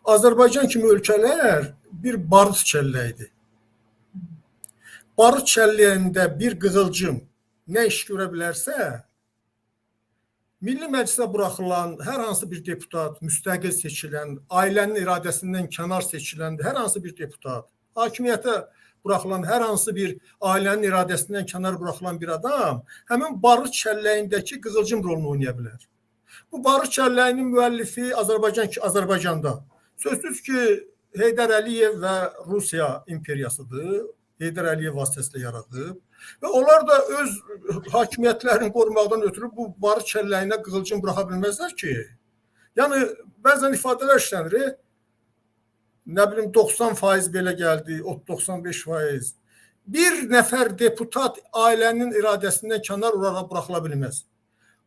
Azərbaycan kimi ölkələr bir barut çəlləydi. Barut çəlləyində bir qığılcım nə iş görə bilərsə, Milli Məclisə buraxılan hər hansı bir deputat, müstəqil seçilən, ailənin iradəsindən kənar seçilən hər hansı bir deputat, hakimiyyətə buraxılan hər hansı bir ailənin iradəsindən kənar buraxılan bir adam həmin barut çəlləyindəki qığılcım rolunu oynaya bilər. Bu barut çəlləyinin müəllifi Azərbaycanda. Sözsüz ki, Heydər Əliyev və Rusiya imperiyasıdır. Heydər Əliyev vasitəsilə yaradıb. Və onlar da öz hakimiyyətlərini qorumaqdan ötürü bu barut çəlləyinə qığılcım buraxa bilməzlər ki. Yəni, bəzən ifadələr işlənir. Nə bilim, 90% belə gəldi, 95%. Bir nəfər deputat ailənin iradəsindən kənar olaraq buraxıla bilməz.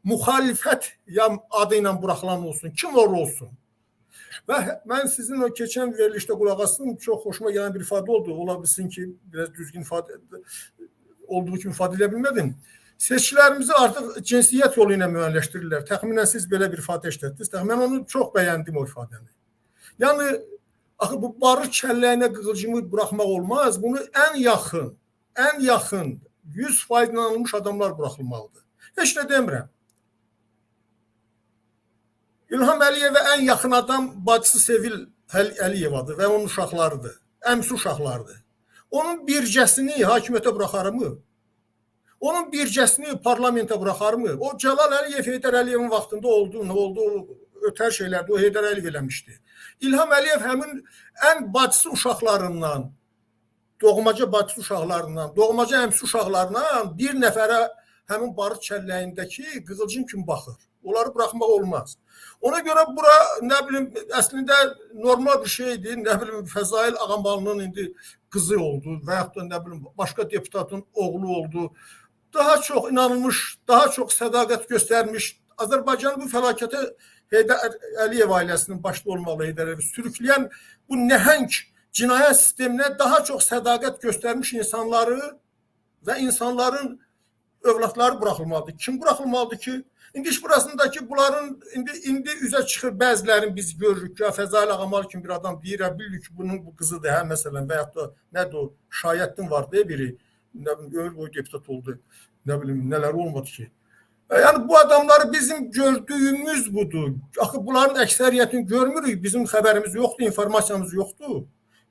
Müxalifət ya adı ilə buraxılan olsun, kim olsun. Və mən sizin o keçən verilişdə qulaq asdım, çox xoşuma gələn bir ifadə oldu. Ola bilsin ki, biraz düzgün ifadə olduğu kimi ifadə edə bilmədim. Seçkilərimizi artıq cinsiyyət yolu ilə müəyyənləşdirirlər. Təxminən siz belə bir ifadə işlətdiniz. Mən onu çox bəyəndim o ifadəni. Yəni, axı bu barut çəlləyinə qığılcımı buraxmaq olmaz. Bunu ən yaxın 100% inanılmış adamlar buraxılmalıdır. Heç nə demirəm. İlham Əliyevə ən yaxın adam bacısı Sevil Əliyevadır və onun uşaqlarıdır, əmsi uşaqlarıdır. Onun bircəsini hakimiyyətə buraxarmı? Onun bircəsini parlamentə buraxarmı? O Cəlal Əliyev Heydər Əliyevin vaxtında oldu, ötər şeylərdə o Heydər Əliyev eləmişdi. İlham Əliyev həmin ən bacısı uşaqlarından, doğmaca bacısı uşaqlarından, doğmaca əmsi uşaqlarından bir nəfərə həmin barut çəlləyindəki qığılcım kimi baxır. Onları buraxmaq olmaz. Ona görə bura, nə bilim, əslində normal bir şeydir. Nə bilim, Fəzail Ağamalının indi qızı oldu və yaxud da, nə bilim, başqa deputatın oğlu oldu. Daha çox inanılmış, daha çox sədaqət göstərmiş, Azərbaycanı bu fəlakətə Heydər Əliyev ailəsinin başda olmalı Heydər Əliyev sürükləyən bu nəhəng cinayət sisteminə daha çox sədaqət göstərmiş insanları və insanların övladları buraxılmalıdır. Kim buraxılmalıdır ki? İndi iş burasındakı bunların indi üzə çıxır bəzilərin biz görürük ki, Fəzail Ağamal kimi bir adam deyir, bilirik ki, bunun bu qızıdır, hə, məsələn, və yaxud da nədir o, Şayəddin vardı, biri, nə bilim, ömür boyu deputat oldu, nə bilim, nələr olmadı ki. Yəni, bu adamları bizim gördüyümüz budur. Axı, bunların əksəriyyətini görmürük, bizim xəbərimiz yoxdur, informasiyamız yoxdur.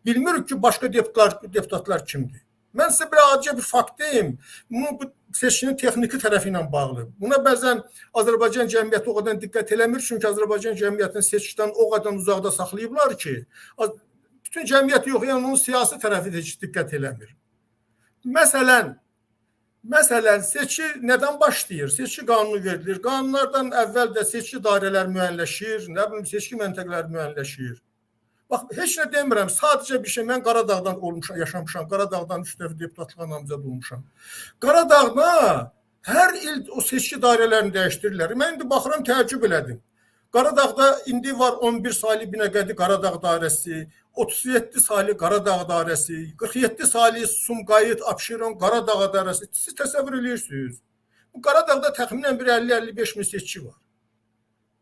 Bilmirik ki, başqa deputatlar kimdir. Mən sizə bir acı bir fakt deyim. Bu seçkinin texniki tərəfi ilə bağlı. Buna bəzən Azərbaycan cəmiyyəti o qədər diqqət eləmir, çünki Azərbaycan cəmiyyətini seçkidən o qədər uzaqda saxlayıblar ki, bütün cəmiyyət yox, yəni onun siyasi tərəfi də heç diqqət eləmir. Məsələn, seçki nədən başlayır? Seçki qanunu verilir. Qanunlardan əvvəl də seçki dairələr müəyyənləşir, nə bilim, seçki məntəqələri müəyyənləşir. Bax, heç nə demirəm, sadəcə bir şey, mən Qaradağdan yaşamışam, Qaradağdan 3 dəfə deputatlığa namizəd olmuşam. Qaradağda hər il o seçki dairələrini dəyişdirirlər. Mən indi baxıram, təəccüb elədim. Qaradağda indi var 11 saylı Binəqədi Qaradağ dairəsi, 37 saylı Qaradağ dairəsi, 47 saylı Sumqayıt, Abşeron Qaradağ dairəsi. Siz təsəvvür edirsiniz. Bu Qaradağda təxminən bir 50-55 min seçki var.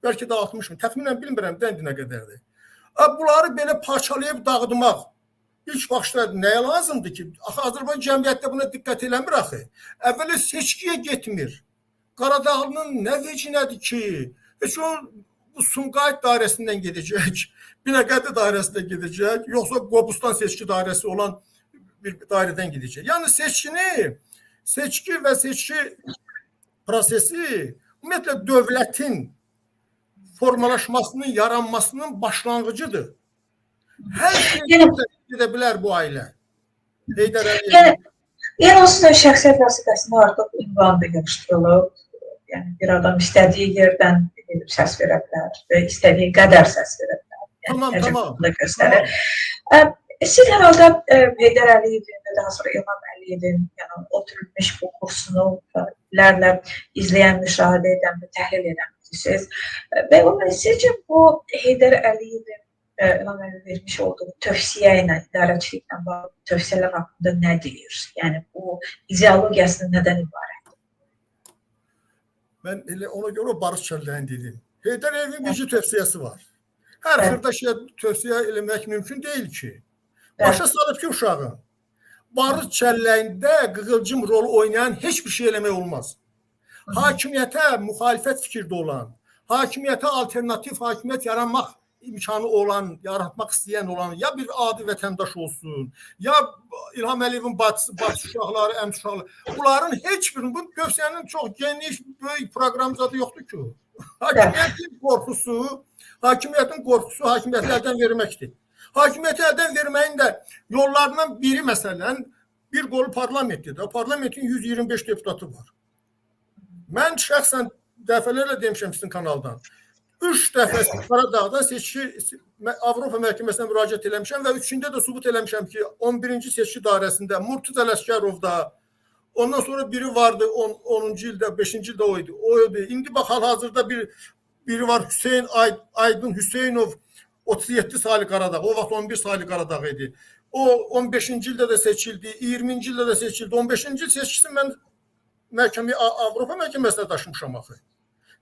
Bəlkə də 60 min. Təxminən bilmirəm, dəndi nə qədərdir. Bunları belə parçalayıb dağıtmaq ilk başda nəyə lazımdır ki? Axı, Azərbaycan cəmiyyətdə buna diqqət eləmir axı. Əvvələ seçkiyə getmir. Qaradağlının nə vecinədir ki? Heç o Sumqayıt dairəsindən gedəcək, Binəqədi dairəsindən gedəcək, yoxsa Qobustan seçki dairəsi olan bir dairədən gedəcək. Yəni seçki və seçki prosesi ümumiyyətlə dövlətin formalaşmasının, yaranmasının başlanğıcıdır. Hər şey edə bilər bu ailə. Heydər Əliyev. Yəni, o sizin şəxsiyyət vəsiqəsində artıq ünvanı yapışdırılıb. Yəni, bir adam istədiyi yerdən səs verə bilər və istədiyi qədər səs verə bilər. Tamam. Siz hər Heydər Əliyevin və daha sonra İlham Əliyevin oturulmuş bu kursunu lərlə izləyən, müşahidə edən və təhlil edən siz. Və sizcə bu Heydər Əliyevin İlham Əliyev vermiş olduğu tövsiyə ilə, idarəçiliklə bağlı tövsiyələr haqqında nə deyir? Yəni, bu ideologiyasının nədən ibarət? Mən elə ona görə o barış çəlləyini dedim. Heydər Əliyevin bircə tövsiyəsi var. hər xırda şey tövsiyə eləmək mümkün deyil ki. Başa salıb ki, uşağın barış çəlləyində qığılcım rolu oynayan heç bir şey eləmək olmaz. Hakimiyyətə müxalifət fikirdə olan, hakimiyyətə alternativ hakimiyyət yaratmaq imkanı olan, yaratmaq istəyən olan ya bir adi vətəndaş olsun, ya İlham Əliyevin bacısı uşaqları, əmsi uşaqları, bunların heç birinin, bu tövsiyənin çox geniş, böyük proqramzadı yoxdur ki. Hakimiyyətin qorxusu, hakimiyyəti əldən verməkdir. Hakimiyyəti əldən verməyin də yollarından biri məsələn, bir qolu parlamentdir. Parlamentin 125 deputatı var. Mən şəxsən dəfələrlə demişəm sizin kanaldan. 3 dəfə Qaradağda seçki Avropa məhkəməsinə müraciət eləmişəm və 3-cündə də sübut eləmişəm ki, 11-ci seçki dairəsində Murtuza Ələsgərovda, ondan sonra biri vardı 10-cu ildə, 5-ci ildə oydu. Oydu. İndi bax hal-hazırda biri var Hüseyn Aydın Hüseynov 37 saylı Qaradağ, o vaxt 11 saylı Qaradağ idi. O 15-ci ildə də seçildi, 20-ci ildə də seçildi. 15-ci il seçkisini mən Avropa məhkəməsinə daşımışam axı.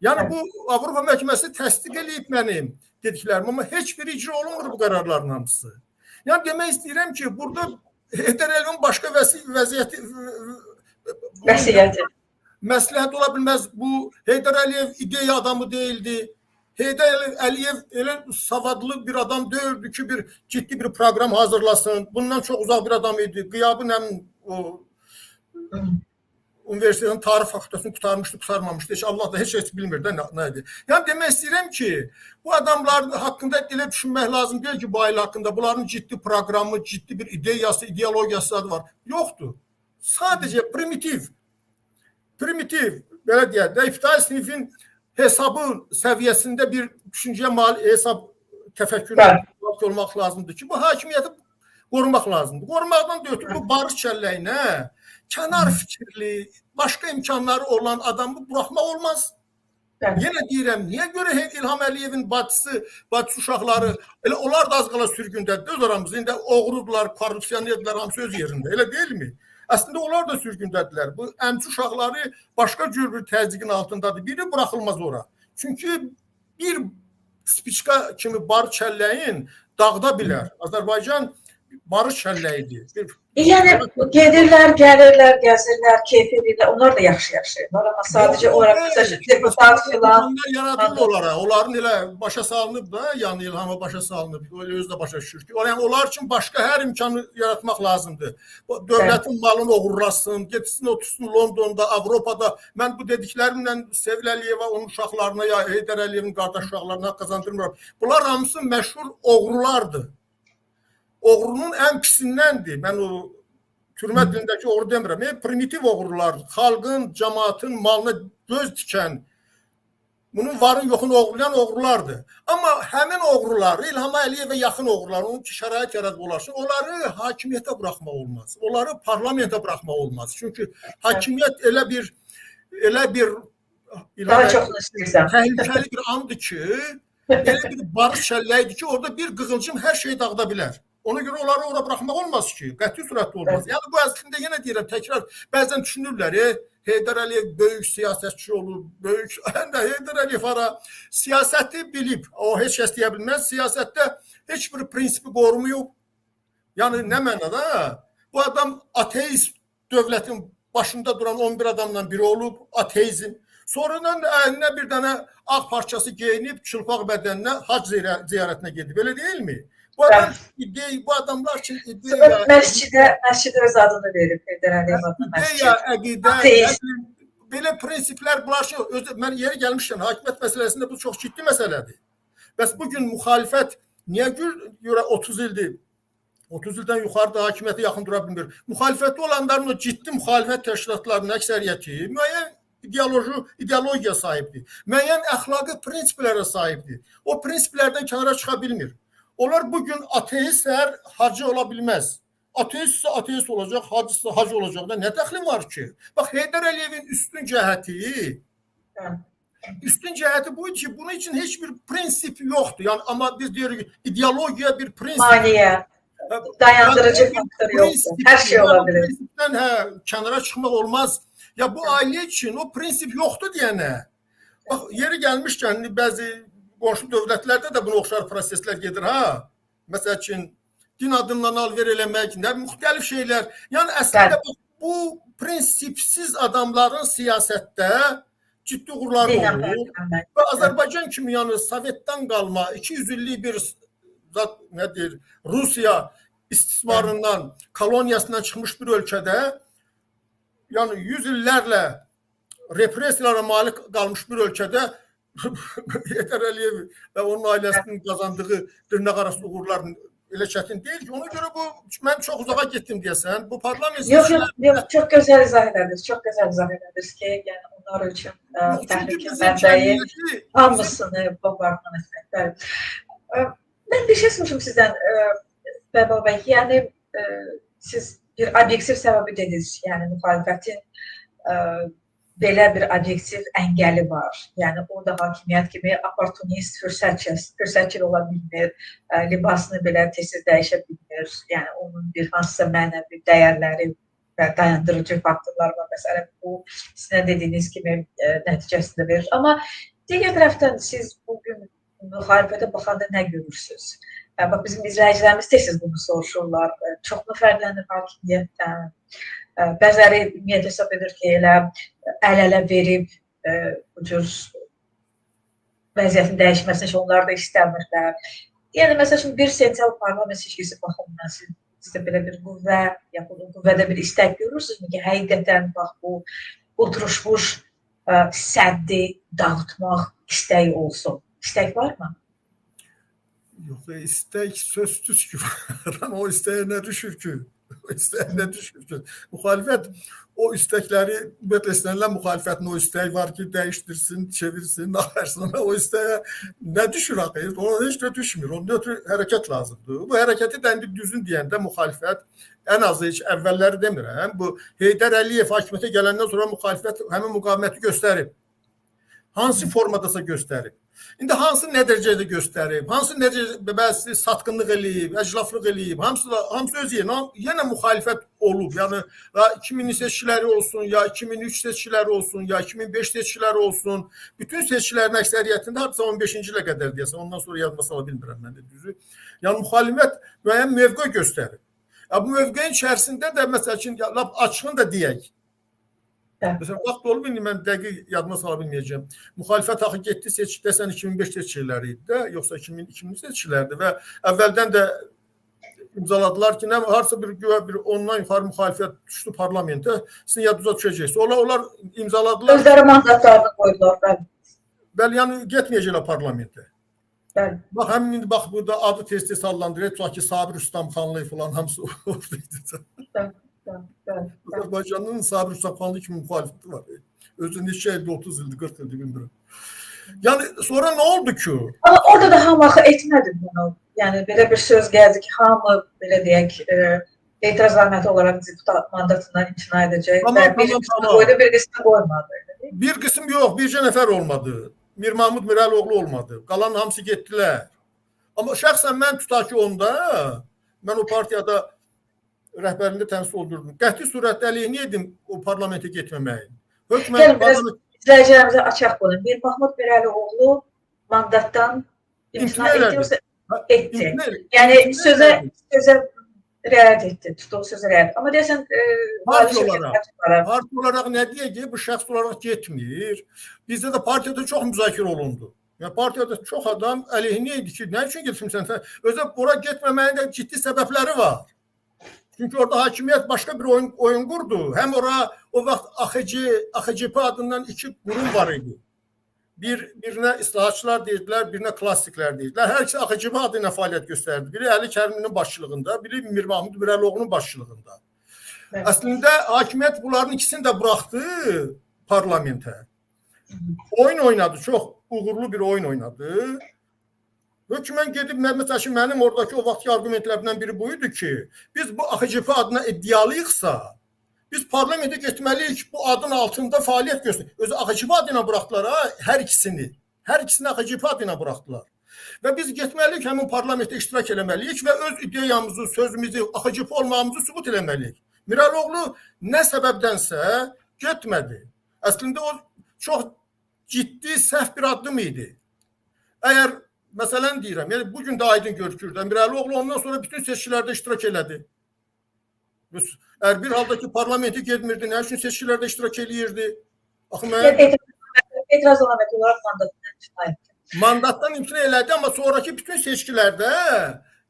Yəni bu Avropa məhkəməsi təsdiq eləyib mənim dediklərim, amma heç bir icra olunmur bu qərarların hamısı. Yəni demək istəyirəm ki, burada Heydər Əliyevin başqa vəziyyəti məsləhət ola bilməz. Bu Heydər Əliyev ideya adamı deyildi. Heydər Əliyev elə savadlı bir adam deyildi ki, bir ciddi bir proqram hazırlasın. Bundan çox uzaq bir adam idi. Qiyabı o universitetin tarix fakültəsini qurtarmışdı, qurtarmamışdı. Allah da heç bilmir də nə idi. Yəni demək istəyirəm ki, bu adamlar haqqında elə düşünmək lazım deyil ki, bu ailə haqqında bunların ciddi proqramı, ciddi bir ideyası, ideologiyası var. Yoxdur. Sadəcə primitiv, belə deyək də, ibtidai sinifin hesabı səviyyəsində bir düşüncə hesab təfəkkürü olmaq lazımdır ki, bu hakimiyyəti qorumaq lazımdır. Qorumaqdan da ötürü bu barış çəlləyinə kənar fikirli, başqa imkanları olan adamı buraxmaq olmaz. Yenə deyirəm, niyə görə İlham Əliyevin bacısı uşaqları, elə onlar da az qala sürgündədir, öz aramızda, indi oğrudular, korrupsiyanerdirlər, hamısı öz yerində, elə deyilmi? Əslində onlar da sürgündədirlər. Bu əmsi uşaqları başqa cür bir təzyiqin altındadır. Biri buraxılmaz ora. Çünki bir spiçka kimi barış çəlləyin dağda bilər. Azərbaycan barış çəlləyidir. Yəni gedirlər, gəlirlər, gəzirlər, keyf edirlər. Onlar da yaxşı yaşayırlar. Amma sadəcə orada deputat filan yaradılır onlara. Onların elə başa salınıb da, yəni İlhama başa salınıb. Öyle özü də başa düşür ki, onlar üçün başqa hər imkanı yaratmaq lazımdır. Dövlətin malını oğurlasın, getsin otursun Londonda, Avropada. Mən bu dediklərimlə Sevil Əliyeva, onun uşaqlarına ya Heydər Əliyevin qardaş uşaqlarına qazandırmıram. Bunlar hamısı məşhur oğrulardır. Oğrunun ən pisindəndir. Mən o türmə dilindəki oğru demirəm. Primitiv oğrulardır. Xalqın, cəmaatın malına göz dikən, bunun varın yoxunu oğurlayan oğrulardır. Amma həmin oğruları, İlham Əliyevə yaxın oğrular, onun ki, şərait yaradıb olasın, onları hakimiyyətə buraxmaq olmaz. Onları parlamentə buraxmaq olmaz. Çünki hakimiyyət elə bir daha çoxunu istəyirsən. Təhlükəli bir andır ki, elə bir barış çəlləydir ki, orada bir qığılcım hər şeyi dağıda bilər. Ona görə onları ora buraxmaq olmaz ki, qəti sürətli olmaz. Yəni bu əslində yenə deyirəm, təkrar bəzən düşünürlər, Heydər Əliyev böyük siyasətçi olur, böyük, Heydər Əliyev siyasəti bilib, o heç kəs deyə bilməz, siyasətdə heç bir prinsipi qorumuyub. Yəni nə mənada? Bu adam ateist dövlətin başında duran 11 adamdan biri olub, ateizm. Sonradan əlinə bir dənə ağ parçası geyinib, çılpaq bədəninə hac ziyarətinə gedib, elə deyilmi? Bu adamlar üçün ideya... Məscidə öz adını verib, Heydər Əliyev adını məscid. İdeya, əqidə, belə prinsiplər, bunlar ki, mən yeri gəlmişkən, hakimiyyət məsələsində bu çox ciddi məsələdir. Bəs bugün müxalifət niyə görə 30 ildir? 30 ildən yuxarıda hakimiyyətə yaxın dura bilmir. Müxalifətdə olanların o ciddi müxalifət təşkilatlarının əksəriyyəti müəyyən ideologiya sahibdir. Müəyyən əxlaqi prinsiplərə sahibdir. O prinsiplərdən kənara çıxa bilmir. Onlar bugün ateistlər hacı ola bilməz. Ateistsə ateist olacaq, hacısə hacı olacaq da nə dəxli var ki? Bax, Heydər Əliyevin üstün cəhəti bu ki, bunun üçün heç bir prinsip yoxdur. Yəni, amma biz deyirik ki, ideologiya bir prinsip. Maniyə, dayandırıcı faktor yoxdur. Hər şey ola bilir. Prinsipdən kənara çıxmaq olmaz. Ya bu ailə üçün o prinsip yoxdur deyənə. Bax, yeri gəlmişkən bəzi qonşu dövlətlərdə də buna oxşar proseslər gedir ha. Məsəl üçün din adından alver eləmək, nə müxtəlif şeylər. Yəni əslində bu prinsipsiz adamların siyasətdə ciddi uğurları olur. Və Azərbaycan kimi yəni Sovetdən qalma 200 illik bir nədir, Rusiya istismarından, koloniyasından çıxmış bir ölkədə yəni 100 illərlə repressiyalara malik qalmış bir ölkədə Heydər Əliyev və onun ailəsinin qazandığı dırnaqarası uğurlar elə çətin deyil ki, ona görə bu mən çox uzağa getdim deyəsən. Bu parlament yox, çox gözəl izah edərdiniz. Çox gözəl izah edərdiniz ki, yəni onlar üçün təhlükə mənbəyi hamısını bombardman etmək. Mən bir şey soruşum sizdən Bəba bəy. Yəni siz bir obyektiv səbəbi dediniz. Yəni müxalifətin belə bir obyektiv əngəli var. Yəni o da hakimiyyət kimi opportunist, fürsətçil ola bilmir, libasını belə tez-tez dəyişə bilmir. Yəni onun bir hansısa mənəvi dəyərləri və dayandırıcı faktorlar var. Məsələn, bu sizin dediyiniz kimi nəticəsində verir. Amma digər tərəfdən siz bugün müxalifətə baxanda nə görürsünüz? Bizim izləyicilərimiz tez-tez bunu soruşurlar. Çoxmu fərqlənir hakimiyyətdən? Bəziləri ümumiyyətlə hesab edir ki, elə əl-ələ verib bu cür vəziyyətin dəyişməsini ki, onlar da istəmirlər. Yəni, məsəl üçün, 1 sentyabr parlament seçkisi baxımından sizdə belə bir qüvvə, yaxud o qüvvədə bir istək görürsünüzmü ki, həqiqətən bax, bu oturuşmuş səddi dağıtmaq istəyi olsun? İstək varmı? Yox, istək sözsüz ki var. Ama o istəyə nə düşür ki? O istəyə nə düşür ki? Müxalifət o istəkləri, ümumiyyətlə istənilən müxalifətin o istəyi var ki, dəyişdirsin, çevirsin, nə versin. O istəyə nə düşür axı? Ona heç də düşmür. Onun ötürü hərəkət lazımdır. Bu hərəkəti də düzün deyəndə müxalifət, ən azı heç əvvəlləri demirəm, bu Heydər Əliyev hakimiyyətə gələndən sonra müxalifət həmin müqaviməti göstərib. Hansı formadasa göstərib. İndi hansı nə dərəcədə göstərib, hansı nəticədə satqınlıq eləyib, əclaflıq eləyib, hamısı öz yenə müxalifət olub. Yəni 2000 seçkiləri olsun, ya 2003 seçkiləri olsun, ya 2005 seçkiləri olsun, bütün seçkilərin əksəriyyətində hardasa 15-ci ilə qədər deyəsən, ondan sonra yazma sala bilmirəm mən də düzü. Yəni müxalifət müəyyən mövqe göstərib. Bu mövqeyin içərisində də məsəl üçün açığını da deyək. Məsələn, vaxt olub, indi mən dəqiq yadıma sala bilməyəcəm. Müxalifət axı getdi seçki desən 2005 seçkiləri idi də, yoxsa 2002 seçkilərdir və əvvəldən də imzaladılar ki, harasa bir ondan yuxarı müxalifət düşdü parlamentə, sizin yadınıza düşəcəksə. Onlar imzaladılar. Özləri mandatlarını qoydular. Bəli, yəni getməyəcəklər parlamentə. Bəli. Bax, həmin indi bax, burada adı tez-tez sallandırır, tutaq ki, Sabir Rüstəmxanlı falan hamısı oradaydı. Azərbaycanın Sabir Rüstəmxanlı kimi müxalifəti var. Özü neçə ildir, 30 ildir, 40 ildir, bilmirəm. Yəni, sonra nə oldu ki? Amma orada da hamı axı etmədi bunu. Yəni, belə bir söz gəldi ki, hamı, belə deyək, etiraz zahməti olaraq deputat mandatından imtina edəcək. Bir qismi qoydu, bir qismi qoymadı. Bir qism yox, bircə nəfər olmadı. Mir Mahmud Mirəloğlu olmadı. Qalan hamısı getdilər. Amma şəxsən mən tutaq ki, onda, mən o partiyada rəhbərində təmsil olurdum. Qəti surətdə əleyhinə edim o parlamentə getməməyi. Gəlin, biraz izləyicilərimizə açaq bunu. Mir Mahmud Mirəloğlu mandatdan imtina etdi. Yəni, sözə riayət etdi, tutduğu sözə riayət. Amma deyəsən, parti olaraq nə deyək ki, bu şəxs olaraq getmir. Bizdə də partiyada çox müzakirə olundu. Yəni, partiyada çox adam əleyhinə idi ki, nə üçün getmirsən? Özə bura getməməyin də ciddi səbəbləri var. Çünki orada hakimiyyət başqa bir oyun qurdu. Həm ora o vaxt AXCP adından 2 qurum var idi. Birinə islahatçılar deyirdilər, birinə klassiklər deyirdilər. Hər ikisi AXCP adı ilə fəaliyyət göstərdi. Biri Əli Kərimlinin başçılığında, biri Mir Mahmud Mirəloğlu'nun başçılığında. Əslində hakimiyyət bunların ikisini də buraxdı parlamentə. Oyun oynadı, çox uğurlu bir oyun oynadı. Hökümən gedib, məsəl ki, mənim oradakı o vaxtki argumentlərdən biri buydu ki, biz bu AXCP adına iddialıyıqsa, biz parlamentə getməliyik, bu adın altında fəaliyyət göstərir. Özü AXCP adına buraxdılar, hər ikisini. Hər ikisini AXCP adına buraxdılar. Və biz getməliyik, həmin parlamentə iştirak eləməliyik və öz ideyamızı, sözümüzü, AXCP olmağımızı sübut eləməliyik. Mirəloğlu nə səbəbdənsə getmədi. Əslində o çox ciddi, səhv bir addım idi. Əgər məsələn deyirəm, yəni bugün də aydın görükür də Əmirəlioğlu ondan sonra bütün seçkilərdə iştirak elədi. Əgər bir halda ki parlamenti getmirdi, nə üçün seçkilərdə iştirak eləyirdi? Axı mən etiraz alamet olarak mandatından imtina etdi. Mandatdan imtina elədi, amma sonraki bütün seçkilərdə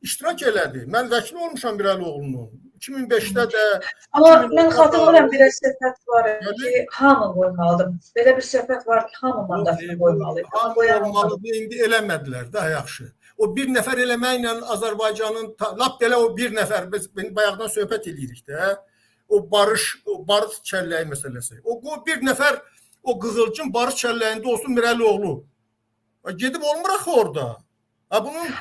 iştirak elədi. Mən vəkil olmuşam Əmirəlioğlunun. 2005-də də. Amma mən xatırlayıram bir söhbət var ki, hamı qoymalıdır. Belə bir söhbət var ki, hamı mandatını qoymalıdır. Hamı olmalıdır, indi eləmədilər də yaxşı. O bir nəfər eləməklə Azərbaycanın, lap belə o bir nəfər, biz bayaqdan söhbət eləyirik də, o barış çəlləyi məsələsi. O bir nəfər, o qığılcım barış çəlləyində olsun Əmirəlioğlu. Gedib olmur axı orada. Bunun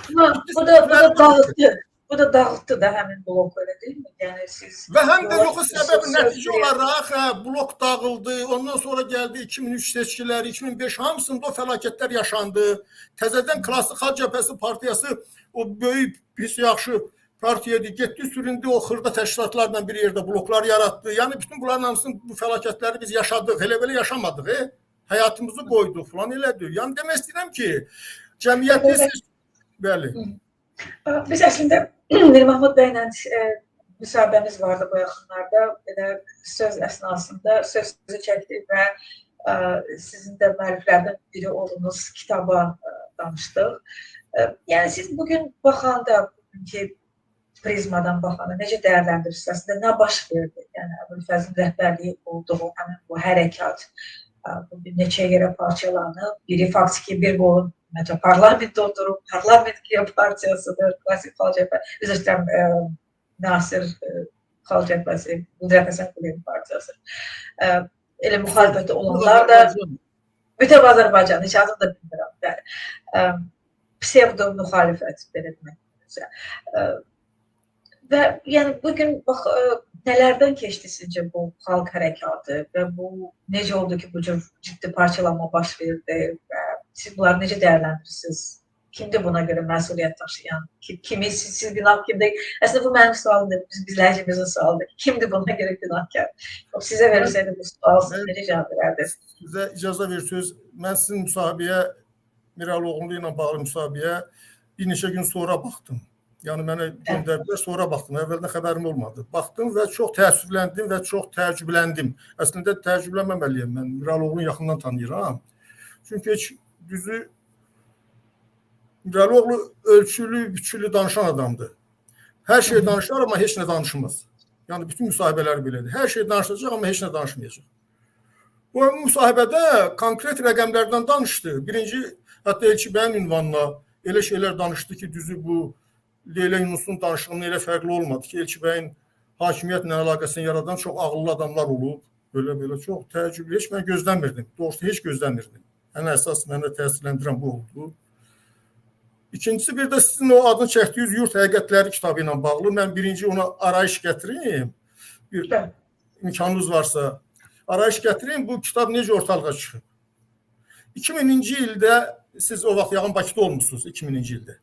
bu da dağıtdı. Bu da dağıtdı da həmin bloku, elə deyil mi? Yəni siz və həm də yoxu səbəbi nəticə olaraq blok dağıldı. Ondan sonra gəldi 2003 seçkiləri, 2005 hamısında o fəlakətlər yaşandı. Təzədən Klassik Xalq Cəbhəsi partiyası o böyük, pis, yaxşı partiyadır. Getdi süründü o xırda təşkilatlarla bir yerdə bloklar yaratdı. Yəni bütün bunların hamısının bu fəlakətləri biz yaşadıq. Elə belə yaşamadıq. Həyatımızı qoyduq falan elədir. Yəni demək istəyirəm ki, cəmiyyətdə bəli. Biz əslində Mir Mahmud bəylə müsahibəmiz vardı bu yaxınlarda. Belə söz əsnasında sözü çəkdik və sizin də müəlliflərdən biri olduğunuz kitaba danışdıq. Yəni siz bugün baxanda, bugünkü prizmadan baxanda necə dəyərləndirirsiniz? Əslində nə baş verdi? Yəni Əbülfəzin rəhbərliyi olduğu həmin bu hərəkat bu bir neçə yerə parçalanıb. Biri faktiki bir qolun parlament oturub, parlament partiyasıdır, Klassik Xalq Cəbhəsi, üzr istəyirəm, Nasir Xalq Cəbhəsi, Qudrət Həsən Quliyev partiyası. Elə müxalifətdə olanlar da bütün Azərbaycan, heç adını da bilmirəm. Psevdo müxalifət belə demək. Və yəni bugün bax nələrdən keçdi sizcə bu xalq hərəkatı və bu necə oldu ki bu cür ciddi parçalanma baş verdi və siz bunları necə dəyərləndirirsiniz? Kimdir buna görə məsuliyyət daşıyan? Kimi siz günah kimdir? Əslində bu mənim sualımdır, bizlərcimizin sualıdır. Kimdir buna görə günahkar? Sizə verirsəydi bu sual necə cavab verərdiniz? Sizə icazə verirsiniz. Mən sizin müsahibəyə, Əmirəlioğlu ilə bağlı müsahibəyə bir neçə gün sonra baxdım. Yəni mənə göndərdilər, sonra baxdım. Əvvəldən xəbərim olmadı. Baxdım və çox təəssüfləndim və çox təəccübləndim. Əslində təəccüblənməməliyəm. Mən Əmirəlioğlunu yaxından tanıyıram. Çünki heç düzü Əmirəlioğlu ölçülü, bütçülü danışan adamdır. Hər şey danışar, amma heç nə danışmaz. Yəni bütün müsahibələri belədir. Hər şey danışacaq, amma heç nə danışmayacaq. Bu müsahibədə konkret rəqəmlərdən danışdı. Birinci, hətta Elçi bəyin ünvanına elə şeylər danışdı ki, düzü bu Leyla Yunusun danışığının elə fərqli olmadı ki, Elçi bəyin hakimiyyətlə əlaqəsini yaradan çox ağıllı adamlar olub. Belə çox təəccüblü, heç mən gözləmirdim. Doğrusu heç gözləmirdim. Ən əsas mənə təsirləndirən bu oldu. İkincisi, bir də sizin o adını çəkdiyiniz Yurt Həqiqətləri kitabı ilə bağlı. Mən birinci ona arayış gətireyim. Bir imkanınız varsa arayış gətireyim. Bu kitab necə ortalığa çıxıb? 2000-ci ildə siz o vaxt yağın Bakıda olmuşsunuz, 2000-ci ildə.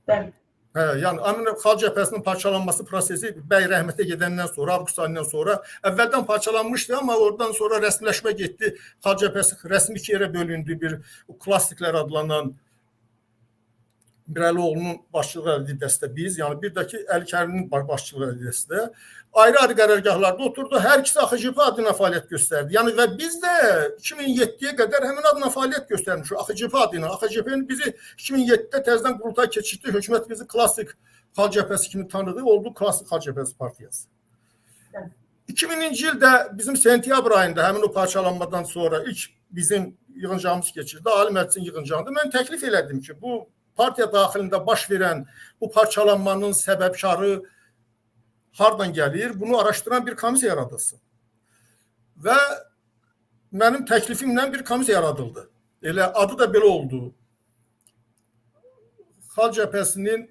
Bəli. Yəni Xalq Cəbhəsinin parçalanması prosesi bəy rəhmətə gedəndən sonra, avqust ayından sonra əvvəldən parçalanmışdı, amma oradan sonra rəsmiləşmə getdi. Xalq Cəbhəsi rəsmi iki yerə bölündü. Bir klassiklər adlanan Əmirəlioğlunun başçılığı elədiyi dəstə biz, yəni bir də ki Əli Kərimlinin başçılığı elədiyi dəstə ayrı-ayrı qərargahlarda oturdu. Hər ikisi AXCP adına fəaliyyət göstərdi. Yəni və biz də 2007-yə qədər həmin adına fəaliyyət göstərmişik AXCP adına. AXCP-nin bizi 2007-də təzədən qurultay keçirdi. Hökumət bizi Klassik Xalq Cəbhəsi kimi tanıdı, oldu Klassik Xalq Cəbhəsi partiyası. 2000-ci ildə bizim sentyabr ayında həmin o parçalanmadan sonra ilk bizim yığıncağımız keçirdi. Ali Məclisin yığıncağında mən təklif elədim ki, bu partiya daxilində baş verən bu parçalanmanın səbəbkarı hardan gəlir? Bunu araşdıran bir komissiya yaradılsın. Və mənim təklifimlə bir komissiya yaradıldı. Elə adı da belə oldu. Xalq Cəbhəsinin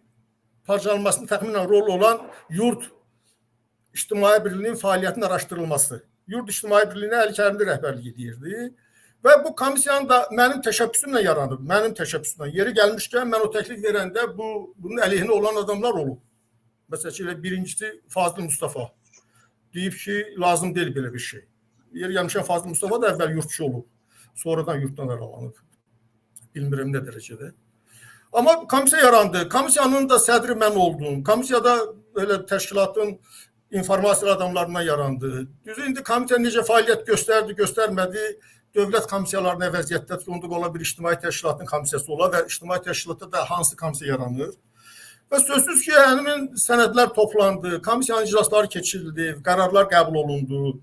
parçalanmasının təxminən rol olan Yurt İctimai Birliyinin fəaliyyətinin araşdırılması. Yurt İctimai Birliyinə Əli Kərimli rəhbərlik edirdi. Və bu komissiyanın da mənim təşəbbüsümlə yaranıb. Mənim təşəbbüsümlə. Yeri gəlmişkən mən o təklif verəndə bunun əleyhinə olan adamlar olub. Məsələn, birincisi Fazıl Mustafa. Deyib ki, lazım deyil belə bir şey. Yeri gəlmişkən Fazıl Mustafa da əvvəl yurtçu olub. Sonradan yurtdan aralanıb. Bilmirəm nə dərəcədə. Amma komissiya yarandı. Komissiyanın da sədri mən oldum. Komissiyada elə təşkilatın informasiya adamlarından yarandı. Düzü indi komissiya necə fəaliyyət göstərdi, göstərmədi. Dövlət komissiyalarına vəziyyətdə tutulduğu ola bir ictimai təşkilatın komissiyası ola və ictimai təşkilatda da hansı komissiya yaranır. Və sözsüz ki, həmin sənədlər toplandı, komissiyanın iclasları keçirildi, qərarlar qəbul olundu.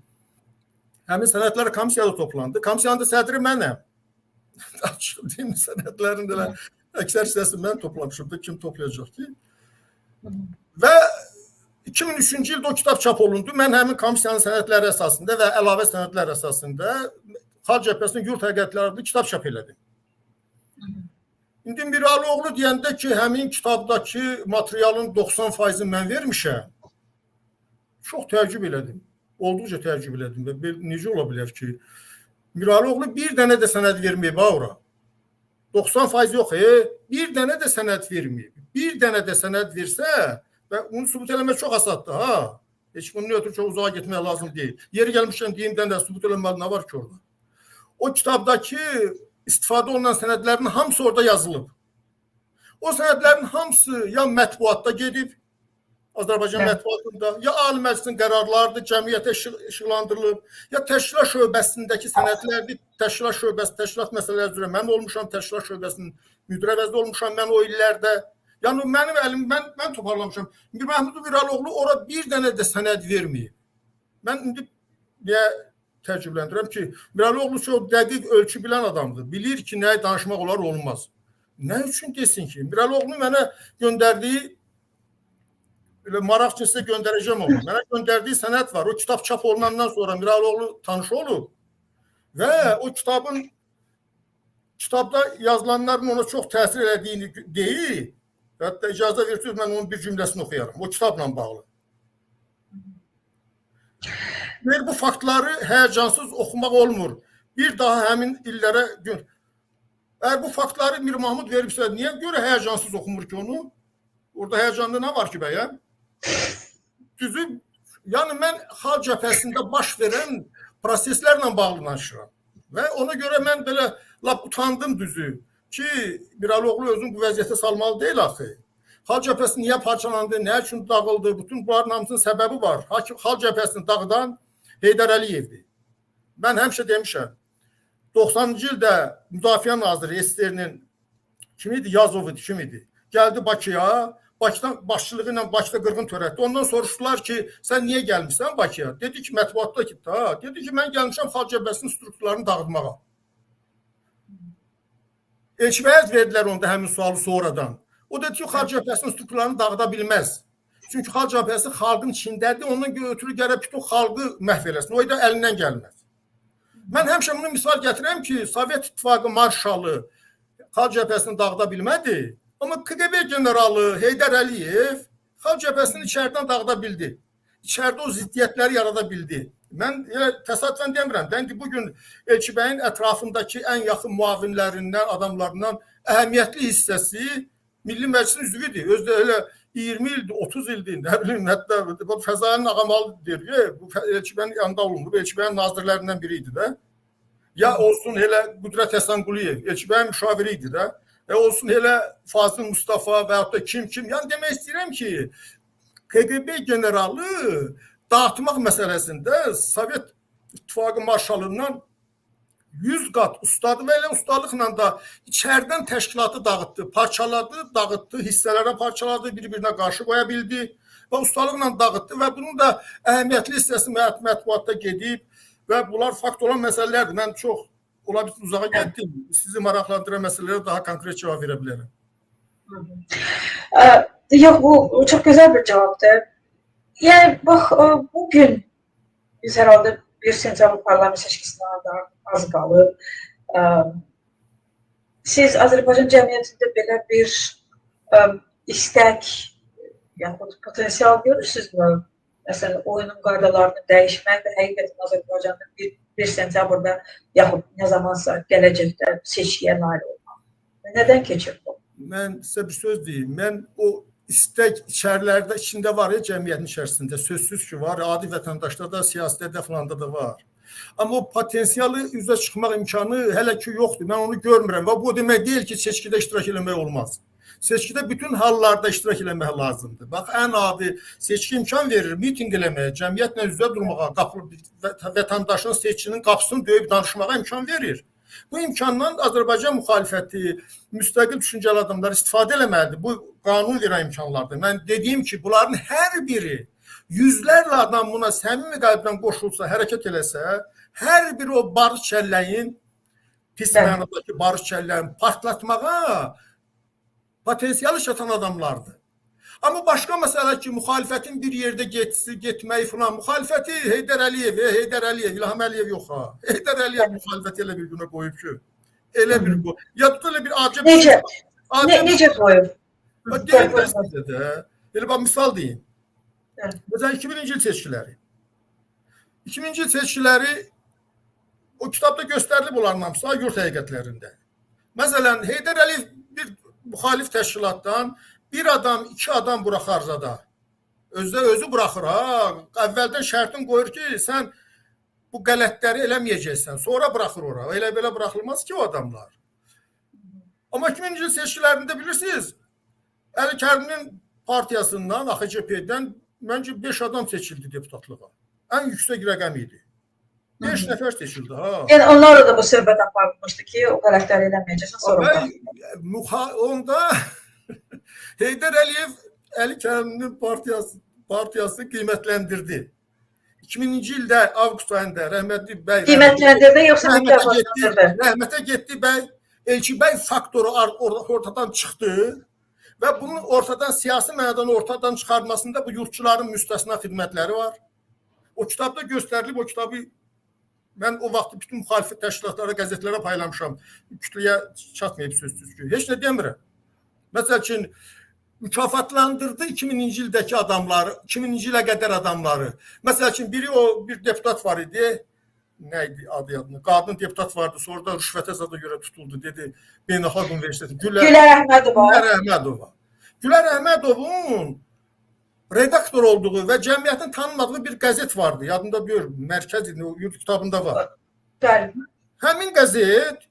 Həmin sənədlər komissiyada toplandı. Komissiyanın da sədri mənəm. Açıq deyim, sənədlərin də əksər hissəsini mən toplamışım da, kim toplayacaq ki? Və 2003-cü ildə o kitab çap olundu. Mən həmin komissiyanın sənədləri əsasında və əlavə sənədlər əsasında Xalq Cəbhəsinin yurt həqiqətləri adlı kitab çap elədim. İndi Miraloğlu deyəndə ki, həmin kitabdakı materialın 90%-ni mən vermişəm. Çox təəccüb elədim. Olduqca təəccüb elədim. Necə ola bilər ki, Miraloğlu bir dənə də sənəd verməyib ora. 90% yox, bir dənə də sənəd verməyib. Bir dənə də sənəd versə, və bunu sübut eləmək çox asaddır, ha. Heç bunun ötürü çox uzağa getmək lazım deyil. Yeri gəlmişkən deyim də sübut eləməli nə var ki orada? O kitabdakı istifadə olunan sənədlərin hamısı orada yazılıb. O sənədlərin hamısı ya mətbuatda gedib, Azərbaycan mətbuatında, ya Ali Məclisin qərarlarıdır, cəmiyyətə işıqlandırılıb, ya təşkilat şöbəsindəki sənədlərdir, təşkilat şöbəsi, təşkilat məsələləri üzrə mən olmuşam, təşkilat şöbəsinin müdiri vəzifəsində olmuşam mən o illərdə. Yəni mənim əlim, mən toparlamışam. Mir Məhmudov Miraloğlu ora bir dənə də sənəd verməyib. Mən indi deyə təəccübləndirəm ki, Miraloğlu çox dəqiq ölçü bilən adamdır. Bilir ki, nəyə danışmaq olar, olmaz. Nə üçün desin ki? Miraloğlu mənə göndərdiyi, maraq üçün sizə göndərəcəm onu. Mənə göndərdiyi sənəd var. O kitab çap olunandan sonra Miraloğlu tanış olub və o kitabda yazılanların ona çox təsir elədiyini deyil. Hətta icazə verirsiniz, mən onun bir cümləsini oxuyaram. O kitabla bağlı. Bu faktları həyəcansız oxumaq olmur. Bir daha həmin illərə gün. Əgər bu faktları Mir Mahmud veribsə, niyə görə həyəcansız oxumur ki onu? Orada həyəcanlı nə var ki bəyəm? Düzü, yəni mən Xalq Cəbhəsində baş verən proseslərlə bağlı danışıram. Və ona görə mən belə lap utandım düzü ki, Miraloğlu özünü bu vəziyyətə salmalı deyil axı. Xalq Cəbhəsi niyə parçalandı, nə üçün dağıldı, bütün bunların hamısının səbəbi var. Xalq Cəbhəsini dağıdan Heydər Əliyevdir. Mən həmişə demişəm, 90-cı ildə Müdafiə Naziri SSR-nin kim idi? Yazov idi, kim idi? Gəldi Bakıya, Bakıdan başçılığı ilə Bakıda qırğın törətdi. Ondan soruşdular ki, sən niyə gəlmişsən Bakıya? Dedi ki, mətbuatda ki, dedi ki, mən gəlmişəm Xalq Cəbhəsinin strukturlarını dağıtmağa. Elçibəyə verdilər onda həmin sualı sonradan. O dedi ki, Xalq Cəbhəsinin strukturlarını dağıda bilməz. Çünki Xalq Cəbhəsi xalqın içindədir, ondan ötürü gərək bütün xalqı məhv eləsin. O da əlindən gəlməz. Mən həmişə bunu misal gətirəm ki, Sovet İttifaqı marşalı Xalq Cəbhəsini dağıda bilmədi. Amma KGB generalı Heydər Əliyev Xalq Cəbhəsini içəridən dağıda bildi. İçəridə o ziddiyyətləri yarada bildi. Mən təsadüfən demirəm. Dəndi bugün Elçibəyin ətrafındakı ən yaxın müavinlərindən, adamlarından əhəmiyyətli hissəsi Milli Məclisin üzvüdür. Özdə elə 20 ildir, 30 ildir, nə bilim, hətta Fəzailin Ağamalı deyir, bu Elçibəyin yanında olundu, Elçibəyin nazirlərindən biri idi də. Ya olsun elə Qüdrət Həsənquliyev, Elçibəyin müşaviri idi də. Olsun elə Fazıl Mustafa və yaxud da kim. Yəni demək istəyirəm ki, KGB generalı dağıtmaq məsələsində Sovet İttifaqı marşalından 100 qat ustadı və elə ustalıqla da içərdən təşkilatı dağıtdı, parçaladı, dağıtdı, hissələrə parçaladı, bir-birinə qarşı qoya bildi və ustalıqla dağıtdı və bunun da əhəmiyyətli hissəsi mətbuatda gedib və bunlar fakt olan məsələlərdir. Mən çox ola bilsin uzağa getdim. Sizi maraqlandıran məsələlərə daha konkret cavab verə bilərəm. Yox, bu çox gözəl bir cavabdır. Yəni, bax, bugün biz hər halda 1 sentyabr parlament seçkisindən az qalıb. Siz Azərbaycan cəmiyyətində belə bir istək, yaxud potensial görürsünüzmü? Məsələn, oyunun qaydalarını dəyişmək və həqiqətən Azərbaycanda 1 sentyabrda yaxud nə zamansa gələcəkdə seçkiyə nail olmaq. Nədən keçir bu? Mən sizə bir söz deyim. Mən o istək içərilərdə, içində var ya, cəmiyyətin içərisində, sözsüz ki var, adi vətəndaşlarda, siyasətdə falanda da var. Amma o potensialı üzə çıxmaq imkanı hələ ki yoxdur. Mən onu görmürəm və bu demək deyil ki, seçkidə iştirak eləmək olmaz. Seçkidə bütün hallarda iştirak etmək lazımdır. Bax, ən adi seçki imkan verir, miting eləməyə, cəmiyyətlə üzə durmağa, vətəndaşın seçkinin qapısını döyüb danışmağa imkan verir. Bu imkandan Azərbaycan müxalifəti, müstəqil düşüncəli adamlar istifadə eləməlidir. Bu qanun verən imkanlardır. Mən dediyim ki, bunların hər biri yüzlərlə adam buna səmimi qəlbdən qoşulsa, hərəkət eləsə, hər biri o barış çəlləyin, pis mənadakı barış çəlləyin partlatmağa potensiyalı çatan adamlardır. Amma başqa məsələ ki, müxalifətin bir yerdə getməyi falan, müxalifəti Heydər Əliyev, İlham Əliyev yox ha. Heydər Əliyev müxalifəti elə bir günə qoyub ki, elə bir bu. Ya da elə bir acı bir şey. Necə qoyub? Deyim də sizə də. Elə bax, misal deyim. Məsələn, 2000-ci il seçkiləri. 2000-ci il seçkiləri o kitabda göstərilib onların hamısı yurt həqiqətlərində. Məsələn, Heydər Əliyev bir müxalif təşkilatdan bir adam, iki adam buraxar zada. Özü buraxır ha. Əvvəldən şərtin qoyur ki, sən bu qələtləri eləməyəcəksən. Sonra buraxır ora. Elə belə buraxılmaz ki o adamlar. Amma 2000-ci il seçkilərində bilirsiniz, Əli Kərimin partiyasından, AXCP-dən məncə 5 adam seçildi deputatlığa. Ən yüksək rəqəm idi. 5 nəfər seçildi ha. Yəni onlar da bu söhbət aparmışdı ki, o qələtləri eləməyəcəksən sonra. Onda Heydər Əliyev Əli Kəriminin partiyası qiymətləndirdi. 2000-ci ildə avqust ayında rəhmətli bəy qiymətləndirdi yoxsa mükafatlandırdı? Rəhmətə getdi bəy, Elçi bəy faktoru ortadan çıxdı və bunun ortadan siyasi mənadan ortadan çıxarmasında bu yurtçuların müstəsna xidmətləri var. O kitabda göstərilib, o kitabı mən o vaxt bütün müxalifət təşkilatlara, qəzetlərə paylamışam. Kütləyə çatmayıb sözsüz ki. Heç nə demirəm. Məsəl üçün, mükafatlandırdı 2000-ci ildəki adamları, 2000-ci ilə qədər adamları. Məsəl üçün, bir deputat var idi, nə idi adı yadında, qadın deputat vardı, sonra da rüşvətə zada görə tutuldu, dedi, Beynəlxalq Universiteti. Gülər Əhmədova. Gülər Əhmədovun redaktor olduğu və cəmiyyətin tanınmadığı bir qəzet vardı. Yadında bir mərkəz idi, yurt kitabında var. Bəli. Həmin qəzet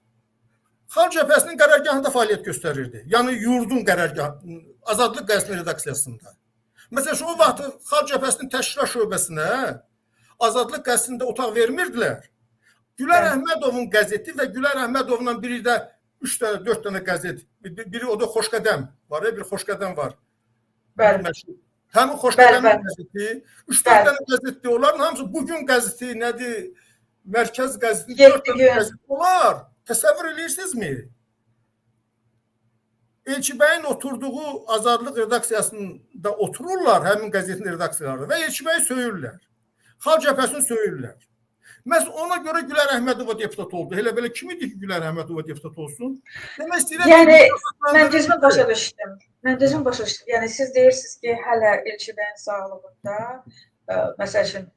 Xalq Cəbhəsinin qərargahında fəaliyyət göstərirdi. Yəni yurdun qərargahı, Azadlıq qəzetinin redaksiyasında. Məsələn, o vaxt Xalq Cəbhəsinin təşkilat şöbəsinə Azadlıq qəzetində otaq vermirdilər. Gülər Əhmədovun qəzeti və Gülər Əhmədovla biri də 3-4 dənə qəzet. Biri o da Xoşqədəm var, bir Xoşqədəm var. Bəli. Həmin Xoşqədəmin qəzeti, 3-4 dənə qəzetdir. Onların hamısı bugün qəzeti nədir? Mərkəz qəzeti, 4 dənə qəzeti olar. Təsəvvür edirsinizmi? Elçi bəyin oturduğu Azadlıq redaksiyasında otururlar, həmin qəzetin redaksiyaları və Elçi bəyi söyürlər. Xalq Cəbhəsini söyürlər. Məhz ona görə Gülər Əhmədova deputat oldu. Elə belə kim idi ki, Gülər Əhmədova deputat olsun? Demək istəyirəm. Yəni, mən düzmü başa düşdüm. Yəni, siz deyirsiniz ki, hələ Elçi bəyin sağlığında, məsəl üçün,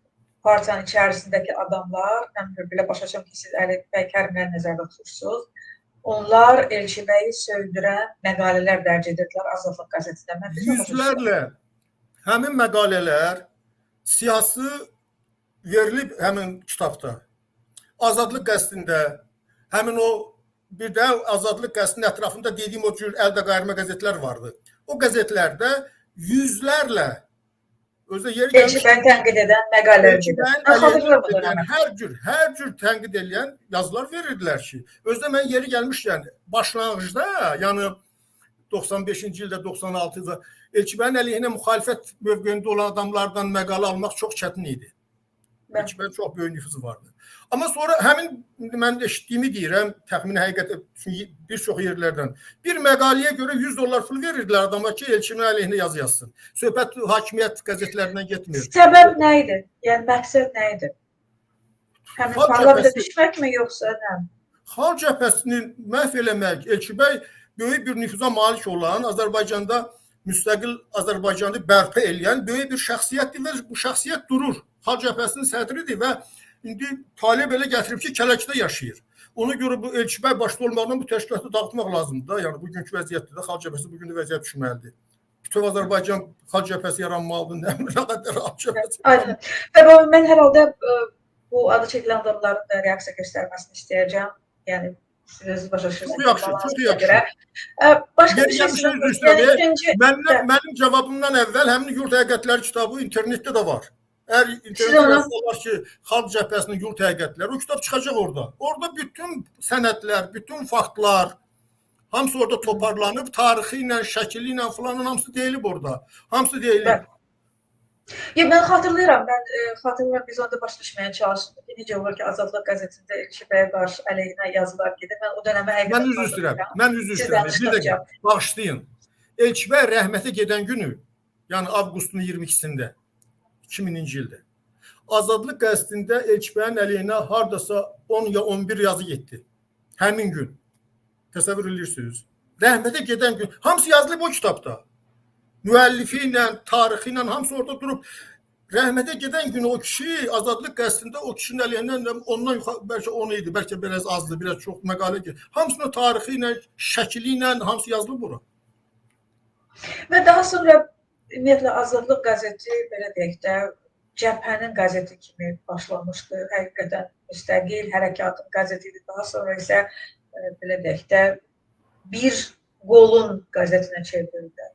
partiyanın içərisindəki adamlar, mən belə başa düşürəm ki, siz Əli bəy Kərimləri nəzərdə tutursunuz. Onlar Elçi bəyi söydürən məqalələr dərc edirdilər Azadlıq qəzetində. Yüzlərlə həmin məqalələr siyasi verilib həmin kitabda. Azadlıq qəzetində, həmin o bir də Azadlıq qəzetinin ətrafında dediyim o cür əldə qayırma qəzetlər vardı. O qəzetlərdə yüzlərlə Elçi bəyi tənqid edən məqalələr. Hər cür tənqid edən yazılar verirdilər ki, özdə mən yeri gəlmişkən başlanğıcda, yəni 95-ci ildə, 96-da Elçi bəyin əleyhinə müxalifət mövqeyində olan adamlardan məqalə almaq çox çətin idi. Elçi bəyin çox böyük nüfuzu vardı. Amma sonra həmin mən eşitdiyimi deyirəm, təxmini həqiqət bir çox yerlərdən. Bir məqaləyə görə $100 pul verirdilər adama ki, Elçinin əleyhinə yazı yazsın. Söhbət hakimiyyət qəzetlərindən getmir. Səbəb nə idi? Yəni məqsəd nə idi? Həmin parlamentə düşməkmi yoxsa nə? Xalq Cəbhəsini məhv eləmək, Elçi bəy böyük bir nüfuza malik olan, Azərbaycanda müstəqil Azərbaycanı bərpa edən böyük bir şəxsiyyətdir və bu şəxsiyyət durur. Xalq Cəbhəsinin sədridir və indi Talib elə gətirib ki, Kələkdə yaşayır. Ona görə bu Elçi bəy başda olmaqla bu təşkilatı dağıtmaq lazımdır da. Yəni bugünkü vəziyyətdə də Xalq Cəbhəsi bugünkü vəziyyət düşməlidir. Bütün Azərbaycan Xalq Cəbhəsi yaranmalıdır. Nə qədər Xalq Cəbhəsi. Aynen. Və mən hər halda bu adı çəkilən adamların da reaksiya göstərməsini istəyəcəm. Yəni Siz başa Çox düşürsünüz. yaxşı, çox yaxşı. Başqa bir Yer şey gəlmişə sizin üzr yəni istədi. ikinci Mənim cavabımdan əvvəl həmin yurt həqiqətləri kitabı internetdə də var. Əgər siz internetdə onu yazsalar ki, Xalq Cəbhəsinin yurt həqiqətləri, o kitab çıxacaq orada. Orada bütün sənədlər, bütün faktlar, hamısı orada toparlanıb, tarixi ilə, şəkili ilə filanın hamısı deyilib orada. Hamısı deyilib. Ya mən xatırlayıram, biz onda başa düşməyə çalışdıq. Necə olur ki, Azadlıq qəzetində Elçibəyə qarşı əleyhinə yazılar gedir. Mən o dönəmə Mən üzr istəyirəm. Mən üzr istəyirəm. Bir dəqiqə bağışlayın. Elçibəy rəhmətə gedən günü, yəni avqustun 22-sində 2000-ci ildə Azadlıq qəzetində Elçibəyin əleyhinə hardasa 10 ya 11 yazı getdi. Həmin gün. Təsəvvür edirsiniz. Rəhmətə gedən gün hamısı yazılıb o kitabda. Müəllifi ilə, tarixi ilə hamısı orada durub. Rəhmətə gedən gün o kişi Azadlıq qəzetində o kişinin əleyhindən ondan bəlkə 10 idi, bəlkə biraz azdı, biraz çox məqalə getdi. Hamısının tarixi ilə, şəkili ilə hamısı yazılıb bura. Və daha sonra ümumiyyətlə Azadlıq qəzeti belə deyək də cəbhənin qəzeti kimi başlamışdı. Həqiqətən müstəqil hərəkatın qəzeti idi. Daha sonra isə belə deyək də bir qolun qəzetinə çevrildi.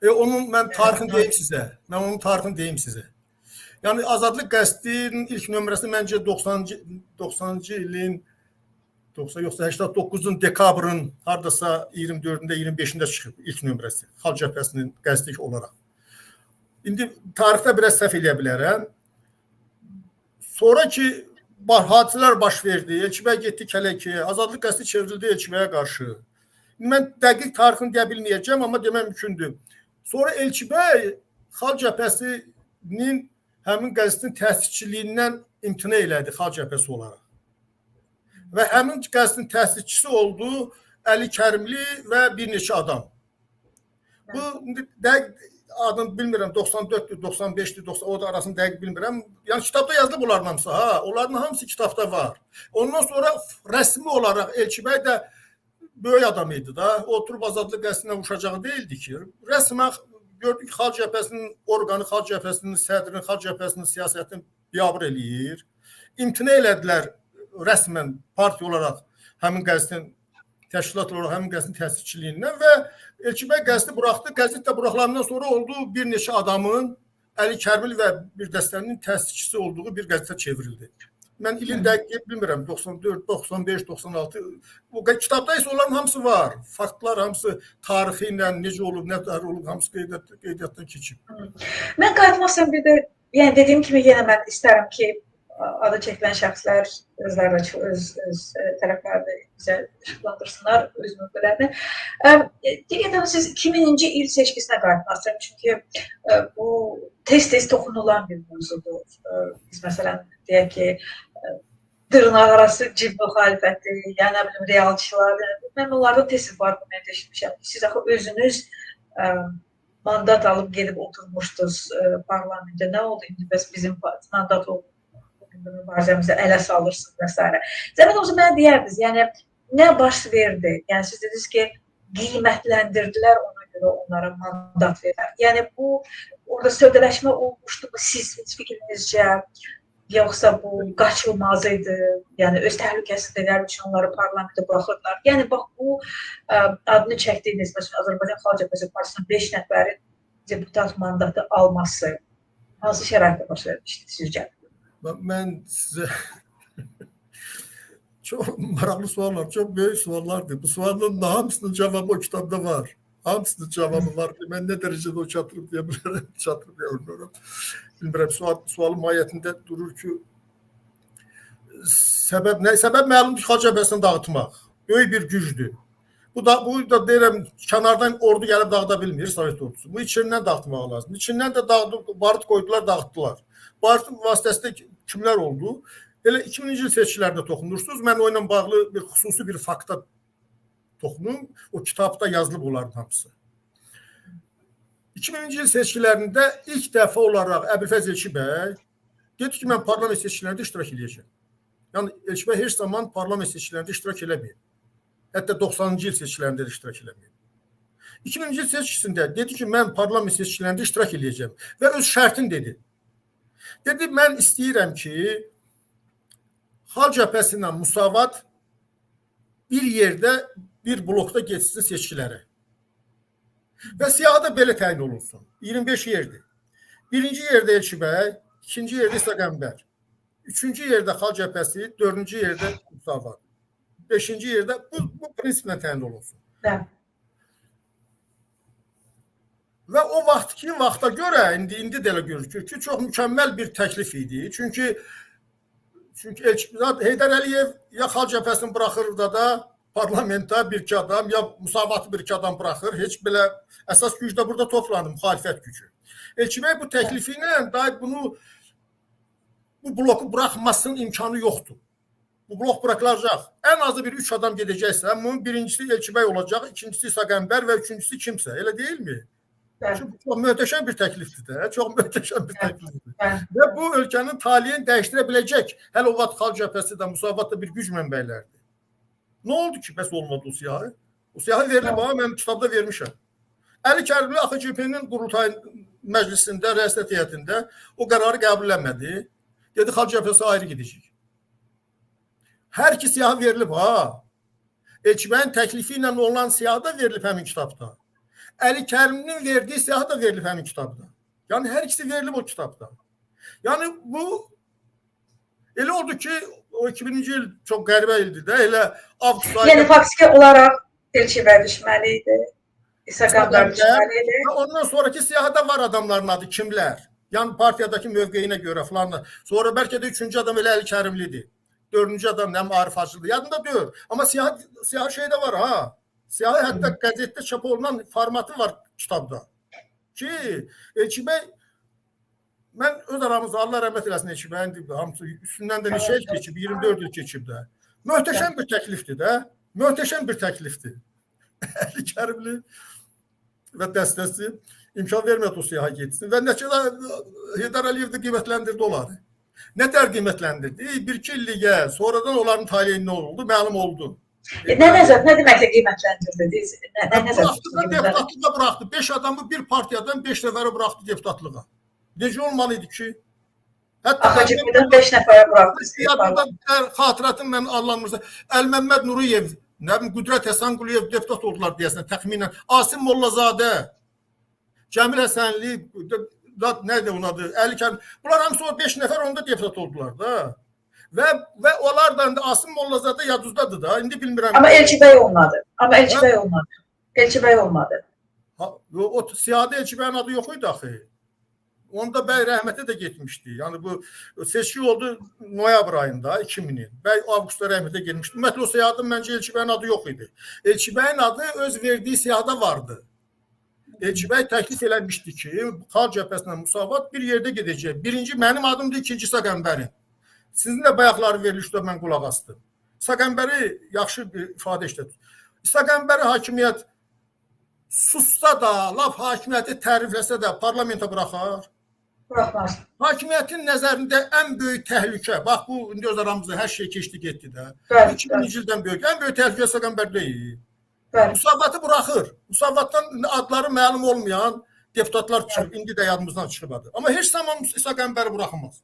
Onun mən tarixini deyim sizə. Mən onun tarixini deyim sizə. Yəni Azadlıq qəzetinin ilk nömrəsi məncə 90-cı ilin 89-un dekabrın hardasa 24-də, 25-də çıxıb ilk nömrəsi. Xalq Cəbhəsinin qəzeti olaraq. İndi tarixdə biraz səhv eləyə bilərəm. Sonra ki hadisələr baş verdi, Elçibəy getdi Kələkiyə, Azadlıq qəzeti çevrildi Elçibəyə qarşı. Mən dəqiq tarixini deyə bilməyəcəm, amma demək mümkündür. Sonra Elçibəy Xalq Cəbhəsinin həmin qəzetin təsisçiliyindən imtina elədi Xalq Cəbhəsi olaraq. Və həmin qəzetin təsisçisi oldu Əli Kərimli və bir neçə adam. Bu dəqiq adını bilmirəm, 94-dür, 95-dir, 90, o da arasını dəqiq bilmirəm. Yəni kitabda yazılıb onların hamısı, onların hamısı kitabda var. Ondan sonra rəsmi olaraq Elçibəy də böyük adam idi da. Oturub Azadlıq qəzetinə vuruşacağı deyildi ki. Rəsmən gördük ki, Xalq Cəbhəsinin orqanı, Xalq Cəbhəsinin sədrini, Xalq Cəbhəsinin siyasətini biabır eləyir. İmtina elədilər rəsmən partiya olaraq həmin qəzetin təşkilat olaraq həmin qəzetin təsisçiliyindən və Elçibəy qəzeti buraxdı. Qəzet də buraxılandan sonra oldu bir neçə adamın Əli Kərimli və bir dəstənin təsisçisi olduğu bir qəzetə çevrildi. Mən ilin dəqiq bilmirəm, 94, 95, 96. Bu kitabda isə onların hamısı var. Faktlar hamısı tarixi ilə necə olub, nə tər olub, hamısı qeydiyyatdan keçib. Mən qayıtmasam bir də, yəni dediyim kimi yenə mən istərəm ki, adı çəkilən şəxslər özləri öz tərəflərini bizə işıqlandırsınlar, öz nöqtələrini. Digərdən siz 2000-ci il seçkisinə qayıtmasam, çünki bu tez-tez toxunulan bir mövzudur. Biz məsələn deyək ki, dırnaq arası cib müxalifəti, yəni nə bilim realçılar, mən onlardan tez argument eşitmişəm. Siz axı özünüz mandat alıb gedib oturmuşdunuz parlamentdə. Nə oldu indi bəs bizim mandat oldu? Mübarizəmizə ələ salırsınız və s. Zəhmət olsa mənə deyərdiniz, yəni nə baş verdi? Yəni siz dediniz ki, qiymətləndirdilər, ona görə onlara mandat verilər. Yəni bu, orada sövdələşmə olmuşdu mu siz fikrinizcə, yoxsa bu qaçılmaz idi? Yəni öz təhlükəsizlikləri üçün onları parlamentə buraxırdılar. Yəni bax bu adını çəkdiyiniz, məsələn, Azərbaycan Xalq Cəbhəsi Partiyasının 5 nəfərin deputat mandatı alması hansı şəraitdə baş vermişdi sizcə? Mən sizə çox maraqlı suallar, çox böyük suallardır. Bu sualların da hamısının cavabı o kitabda var. Hamısının cavabı var. Mən nə dərəcədə o çatırıb deyə bilərəm, çatırıb deyə bilmirəm. Bilmirəm, sualın mahiyyətində durur ki, səbəb nə? Səbəb məlumdur ki, Xalq Cəbhəsini dağıtmaq. Böyük bir gücdür. Bu da deyirəm, kənardan ordu gəlib dağıda bilmir, Sovet ordusu. Bu içindən dağıtmaq lazım. İçindən də barıt qoydular, dağıtdılar. Barıtın vasitəsində kimlər oldu? Elə 2000-ci il seçkilərində toxunursunuz. Mən o ilə bağlı xüsusi bir fakta toxunum. O kitabda yazılıb onların hamısı. 2000-ci il seçkilərində ilk dəfə olaraq Əbülfəz Elçibəy dedi ki, mən parlament seçkilərində iştirak edəcəm. Yəni Elçibəy heç zaman parlament seçkilərində iştirak eləməyib. Hətta 90-cı il seçkilərində də iştirak eləməyib. 2000-ci il seçkisində dedi ki, mən parlament seçkilərində iştirak edəcəm və öz şərtini dedi. Dedi, mən istəyirəm ki, Xalq Cəbhəsi ilə müsavat bir yerdə, bir blokda geçsin seçkilərə. Və siyahıda belə təyin olunsun. 25 yerdir. Birinci yerdə Elçibəy, ikinci yerdə İsa Qəmbər, üçüncü yerdə Xalq Cəbhəsi, dördüncü yerdə Müsavat, beşinci yerdə bu prinsiplə təyin olunsun. Bəli. Və o vaxta görə indi də elə görünür ki, çox mükəmməl bir təklif idi. Çünki Heydər Əliyev ya Xalq Cəbhəsini buraxır da parlamentdə bir iki adam, ya Müsavatı bir iki adam buraxır. Heç belə əsas güc də burada toplanır, müxalifət gücü. Elçibəy bu təklifi ilə bu bloku buraxmasının imkanı yoxdur. Bu blok buraxılacaq. Ən azı bir 3 adam gedəcəksə, bunun birincisi Elçibəy olacaq, ikincisi İsa Qəmbər və üçüncüsü kimsə. Elə deyilmi? Çox möhtəşəm bir təklifdir də. Çox möhtəşəm bir təklifdir. Və bu ölkənin taleyini dəyişdirə biləcək. Hələ o vaxt Xalq Cəbhəsi də, Müsavat da bir güc mənbələrdir. Nə oldu ki, bəs olmadı o siyahı? O siyahı verilib, mən kitabda vermişəm. Əli Kərimli AXCP-nin qurultay məclisində, rəisət heyətində o qərarı qəbul etmədi. Dedi, Xalq Cəbhəsi ayrı gedəcək. Hər iki siyahı verilib, Elçibəyin təklifi ilə olan siyahı da verilib həmin kitabda. Əli Kərimlinin verdiyi siyahı da verilib həmin kitabda. Yəni, hər ikisi verilib o kitabda. Yəni, bu elə oldu ki, o 2000-ci il çox qəribə ildir də, elə avqust ayında... Yəni, faktiki olaraq Elçibəy düşməli idi, İsa Qəmbər düşməli idi. Ondan sonraki siyahıda var adamların adı, kimlər? Yəni, partiyadakı mövqeyinə görə falan. Sonra bəlkə də üçüncü adam elə Əli Kərimlidir. Dördüncü adam nə Arif Hacıdır. Yadında deyil. Amma siyahı şeydə var, Siyahı hətta qəzetdə çap olunan formatı var kitabda. Ki, Elçibəy, mən öz aramızda, Allah rəhmət eləsin Elçibəyin hamısı üstündən də neçə il keçib, 24 il keçib də. Möhtəşəm bir təklifdir də. Möhtəşəm bir təklifdir. Əli Kərimli və dəstəsi imkan vermədi o siyaha getsin. Və nəticədə Heydər Əliyev də qiymətləndirdi onları. Nə tər qiymətləndirdi? Bir-iki illiyə, sonradan onların taleyi nə oldu? Məlum oldu. Nə deməklə qiymətləndirdi? Deputatlığa buraxdı. 5 adamı bir partiyadan 5 nəfərə buraxdı deputatlığa. Necə olmalıydı ki? AXCP-dən 5 nəfərə buraxdı. Xatirətim mən anlanmırsa, Əl-Məmməd Nuriyev, Qüdrət Həsənquliyev deputat oldular deyəsən, təxminən. Asim Mollazadə, Cəmil Həsənli, nədir onun adı? Əli Kərim. Bunlar hamısı o 5 nəfər onda deputat oldular da. Və onlardan da Asim Mollazadə yadınızdadır da. İndi bilmirəm. Amma Elçibəy olmadı. Elçibəy olmadı. O siyahıda Elçibəyin adı yox idi axı. Onda bəy rəhmətə də getmişdi. Yəni bu seçki oldu noyabr ayında 2000-in. Bəy avqustda rəhmətə getmişdi. Ümumiyyətlə o siyahıda məncə Elçibəyin adı yox idi. Elçibəyin adı öz verdiyi siyahıda vardı. Elçibəy təklif eləmişdi ki, Xalq Cəbhəsindən Müsavat bir yerdə gedəcək. Birinci mənim adımdır, ikinci İsa Qəmbərin. Sizin də bayaqları verilişdə mən qulaq astım. İsa Qəmbəri yaxşı bir ifadə işlədir. İsa Qəmbəri hakimiyyət sussa da, laf hakimiyyəti tərifləsə də parlamentə buraxar. Buraxmaz. Hakimiyyətin nəzərində ən böyük təhlükə, bax bu indi öz aramızda hər şey keçdi getdi də. 2000-ci ildən böyük, ən böyük təhlükə İsa Qəmbər deyil. Müsavatı buraxır. Müsavatdan adları məlum olmayan deputatlar çıxıb, indi də yadımızdan çıxıb adı. Amma heç zaman İsa Qəmbəri buraxmaz.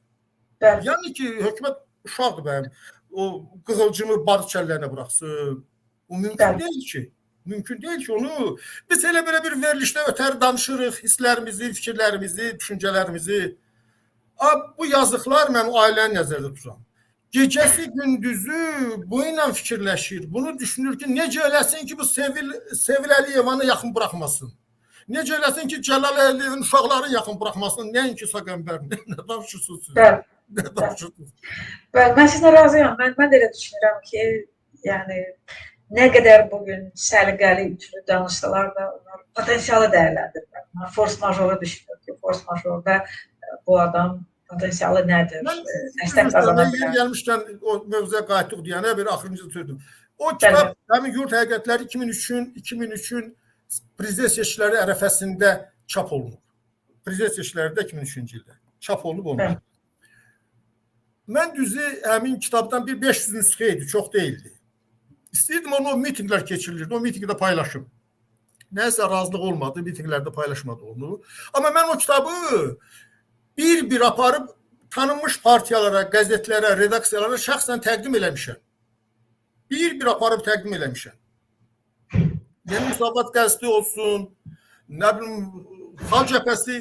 Yəni ki, hökumət uşaqdır bəyəm, o qığılcımı barı çəllərinə buraxsın. O mümkün deyil ki. Mümkün deyil ki onu. Biz elə belə bir verilişdə ötəri danışırıq, hisslərimizi, fikirlərimizi, düşüncələrimizi. Bu yazıqlar mən o ailəni nəzərdə tuturam. Gecəsi, gündüzü bu ilə fikirləşir. Bunu düşünür ki, necə eləsin ki, bu Sevil Əliyevanı yaxın buraxmasın. Necə eləsin ki, Cəlal Əliyevin uşaqlarını yaxın buraxmasın. Nəinki İsa Qəmbərin. Nə danışırsınız siz? Nə danışırsınız? Mən sizinlə razıyam. Mən də elə düşünürəm ki, yəni nə qədər bugün səliqəli, ütülü danışsalar da onlar potensialı dəyərləndirirlər. Force majora düşünür ki, force majorda bu adam potensialı nədir? Dəstək qazana bilər. Gəlmişkən o mövzuya qayıtdıq deyənə bir axırıncı sözdüm. O kitab həmin yurt həqiqətləri 2003-ün prezident seçkiləri ərəfəsində çap olunub. Prezident seçkiləri də 2003-cü ildə çap olunub olmalı. Mən düzü həmin kitabdan bir 500 nüsxə idi, çox deyildi. İstəyirdim onu, o mitinglər keçirilirdi, o mitingdə paylaşım. Nəyəsə razılıq olmadı, mitinglərdə paylaşmadı onu. Amma mən o kitabı bir aparıb tanınmış partiyalara, qəzetlərə, redaksiyalara şəxsən təqdim eləmişəm. Bir aparıb təqdim eləmişəm. Yeni Müsavat qəzeti olsun, nə bilim, Xalq Cəbhəsi,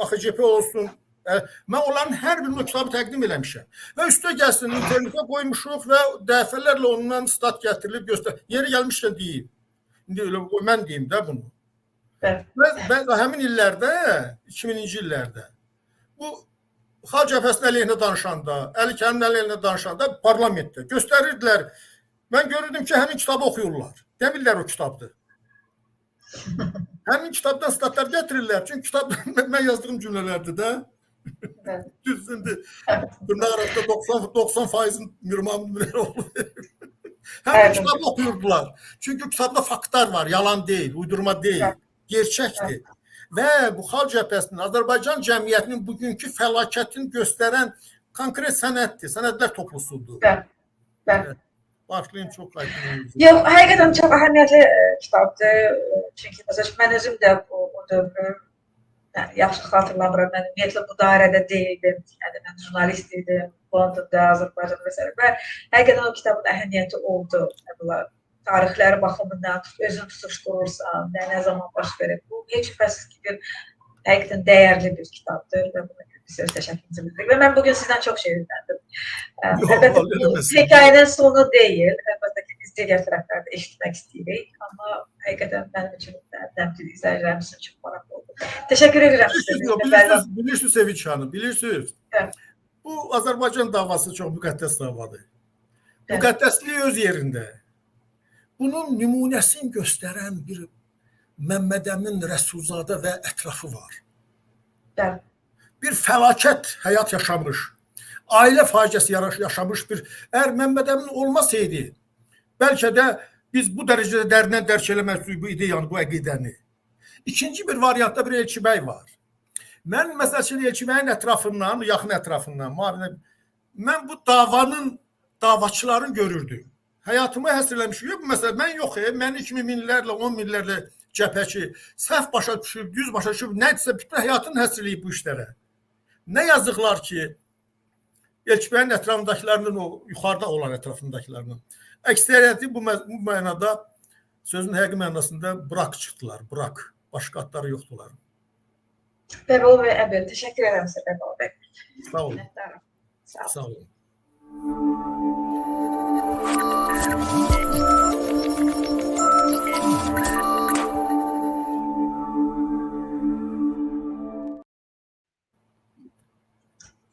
AXCP olsun. Mən onların hər birini o kitabı təqdim eləmişəm. Və üstə gəlsin, internetə qoymuşuq və dəfələrlə ondan stat gətirilib göstər. Yeri gəlmişkən deyim. İndi mən deyim də bunu. Və həmin illərdə, 2000-ci illərdə bu Xalq Cəbhəsinin əleyhinə danışanda, Əli Kərimin əleyhinə danışanda parlamentdə göstərirdilər. Mən görürdüm ki, həmin kitabı oxuyurlar. Demirlər o kitabdır. Həmin kitabdan statlar gətirirlər. Çünki kitab mən yazdığım cümlələrdir də. Düzdür. Dırnaq arasında 90% Mirman Münir olur. Həmin kitabı oxuyurdular. Çünki kitabda faktlar var, yalan deyil, uydurma deyil, gerçəkdir. Və bu Xalq Cəbhəsinin, Azərbaycan cəmiyyətinin bugünkü fəlakətini göstərən konkret sənəddir, sənədlər toplusudur. Başlayın, çox aydın. Yox, həqiqətən çox əhəmiyyətli kitabdır. Çünki məsələn, mən özüm də o dövrü yaxşı xatırlamıram. Mən ümumiyyətlə bu dairədə deyildim. Yəni, mən jurnalist idim, Londonda, Azərbaycanda və s. Və həqiqətən o kitabın əhəmiyyəti oldu. Tarixləri baxımından özün tutuşdurursan, nə zaman baş verib. Bu, heç şübhəsiz ki, bir həqiqətən dəyərli bir kitabdır və buna söz təşəkkürümüzü bildiririk. Və mən bugün sizdən çox şey öyrəndim. Əlbəttə, bu hekayənin sonu deyil. Əlbəttə ki, biz digər tərəflərdə eşitmək istəyirik. Amma həqiqətən mənim üçün, izləyicilərimiz üçün çox maraqlı oldu. Təşəkkür edirəm. Bilirsiniz Sevinç xanım, bilirsiniz. Bu Azərbaycan davası çox müqəddəs davadır. Müqəddəsliyi öz yerində. Bunun nümunəsini göstərən bir Məmməd Əmin Rəsulzadə və ətrafı var. Bir fəlakət həyat yaşamış, ailə faciəsi yaşamış bir, əgər Məmməd Əmin olmasaydı, bəlkə də biz bu dərəcədə dərindən dərk eləmək bu ideyanı, bu əqidəni. İkinci bir variantda bir Elçibəy var. Mən məsələn Elçibəyin ətrafından, yaxın ətrafından, mən bu davanın, davaçıların görürdüm. Həyatımı həsr eləmişim. Məsələn, mən yox, mən 2000 minlərlə, 10 minlərlə cəbhəçi, səhv başa düşüb, düz başa düşüb, nədirsə bütün həyatını həsr eləyib bu işlərə. Nə yazıqlar ki, Elçibəyin ətrafındakilərinin, o yuxarıda olan ətrafındakilərinin əksəriyyəti bu mənada, sözün həqiqi mənasında bırak çıxdılar, bırak. Başqa adları yoxdular. Bəbal bəy, Əbil, təşəkkür edirəm sizə, Bəbal bəy. Sağ olun. Sağ olun.